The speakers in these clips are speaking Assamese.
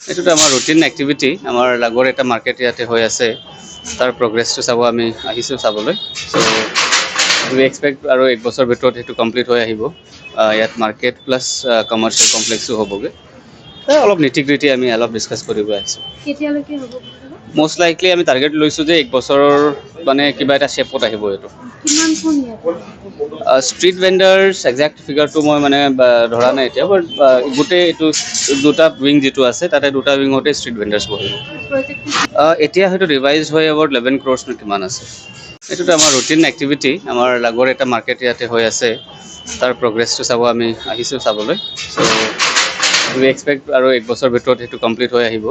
এইটোতো আমাৰ ৰুটিন এক্টিভিটি। আমাৰ লাগৰ এটা মাৰ্কেট ইয়াতে হৈ আছে, তাৰ প্ৰগ্ৰেছটো চাব আমি আহিছোঁ চাবলৈ। চ' উই এক্সপেক্ট আৰু 1 বছৰ ভিতৰত সেইটো কমপ্লিট হৈ আহিব। ইয়াত মাৰ্কেট প্লাছ কমাৰ্চিয়েল কমপ্লেক্সো হ'বগৈ। অলপ নীতি গ্ৰীতি আমি অলপ ডিছকাছ কৰিব আহিছোঁ। কেতিয়ালৈকে হ'ব? মষ্ট লাইকলি আমি টাৰ্গেট লৈছোঁ যে 1 বছৰৰ মানে কিবা এটা শ্বেপত আহিব এইটো। কিমানখন ইয়াত? ষ্ট্ৰীট ভেণ্ডাৰ্ছ একজেক্ট ফিগাৰটো মই মানে ধৰা নাই এতিয়া, বাট গোটেই এইটো দুটা উইং যিটো আছে তাতে দুটা উইঙতে ষ্ট্ৰীট ভেণ্ডাৰ্ছ বহিব। এতিয়া হয়তো ৰিভাইজ হৈ এবাউট 11 crores নে কিমান আছে। এইটোতো আমাৰ ৰুটিন এক্টিভিটি। আমাৰ লাগৰ এটা মাৰ্কেট ইয়াতে হৈ আছে, তাৰ প্ৰগ্ৰেছটো চাব আমি আহিছোঁ চাবলৈ। চ' উই এক্সপেক্ট আৰু 1 বছৰ ভিতৰত সেইটো কমপ্লিট হৈ আহিব।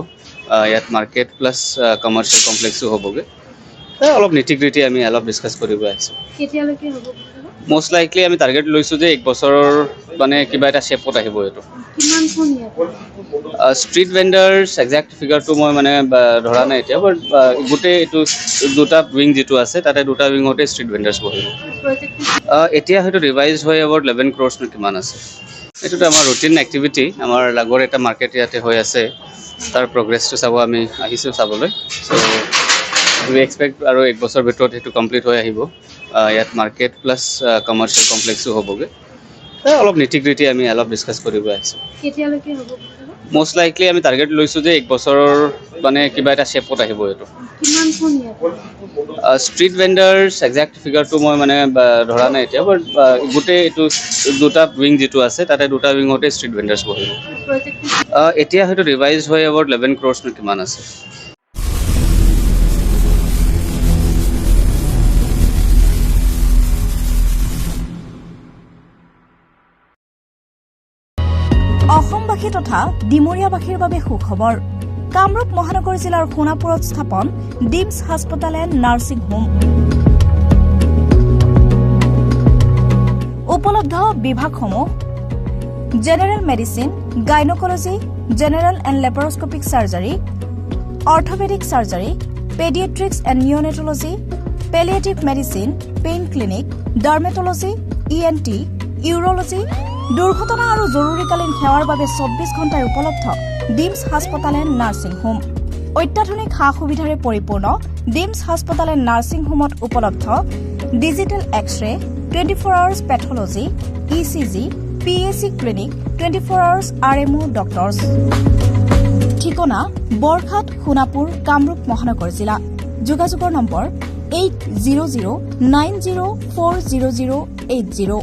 ইয়াত মাৰ্কেট প্লাছ কমাৰ্চিয়েল কমপ্লেক্সো হ'বগৈ। অলপ নীতি গ্ৰীতি আমি অলপ ডিছকাছ কৰিব আহিছোঁ। কেতিয়ালৈকে হ'ব? মষ্ট লাইকলি আমি টাৰ্গেট লৈছোঁ যে 1 বছৰৰ মানে কিবা এটা শ্বেপত আহিব এইটো। কিমানখন ইয়াত? ষ্ট্ৰীট ভেণ্ডাৰ্ছ একজেক্ট ফিগাৰটো মই মানে ধৰা নাই এতিয়া, বাট গোটেই এইটো দুটা উইং যিটো আছে তাতে দুটা উইঙতে ষ্ট্ৰীট ভেণ্ডাৰ্ছ বহিব। এতিয়া হয়তো ৰিভাইজ হৈ এবাউট 11 crores নে কিমান আছে। এইটোতো আমাৰ ৰুটিন এক্টিভিটি। আমাৰ লাগৰ এটা মাৰ্কেট ইয়াতে হৈ আছে, তাৰ প্ৰগ্ৰেছটো চাব আমি আহিছোঁ চাবলৈ। চ' উই এক্সপেক্ট আৰু 1 বছৰ ভিতৰত সেইটো কমপ্লিট হৈ আহিব। ইয়াত মাৰ্কেট প্লাছ কমাৰ্চিয়েল কমপ্লেক্সো হ'বগৈ। অলপ নীতি গ্ৰীতি আমি অলপ ডিছকাছ কৰিব আহিছোঁ। কেতিয়ালৈকে হ'ব? মষ্ট লাইকলি আমি টাৰ্গেট লৈছোঁ যে 1 বছৰৰ মানে কিবা এটা শ্বেপত আহিব এইটো। কিমানখন ইয়াত? ষ্ট্ৰীট ভেণ্ডাৰ্ছ একজেক্ট ফিগাৰটো মই মানে ধৰা নাই এতিয়া, বাট গোটেই এইটো দুটা উইং যিটো আছে তাতে দুটা উইঙতে ষ্ট্ৰীট ভেণ্ডাৰ্ছ বহিব। এতিয়া হয়তো ৰিভাইজ হৈ এবাউট 11 crores নে কিমান আছে। অসমবাসী তথা ডিমৰীয়াবাসীৰ বাবে সুখবৰ। কামৰূপ মহানগৰ জিলাৰ সোণাপুৰত স্থাপন ডিমছ হাস্পতাল এণ্ড নাৰ্ছিং হোম। উপলব্ধ বিভাগসমূহ: general medicine, gynaecology, general and laparoscopic surgery, orthopaedic surgery, paediatrics and neonatology, palliative medicine, pain clinic, dermatology, ENT, urology, দুৰ্ঘটনা আৰু জৰুৰীকালীন সেৱাৰ বাবে 24 ঘণ্টাই উপলব্ধ ডিমছ হাস্পতাল এণ্ড নাৰ্ছিং হোম। অত্যাধুনিক সা সুবিধাৰে পৰিপূৰ্ণ ডিমছ হাস্পতাল এণ্ড নাৰ্ছিং হোমত উপলব্ধ digital X-ray, 24 hours pathology, ECG, PAC clinic, 24 hours RMO doctors. ঠিকনা: বৰঘাট, সোণাপুৰ, কামৰূপ মহানগৰ জিলা। যোগাযোগৰ নম্বৰ 8009040080।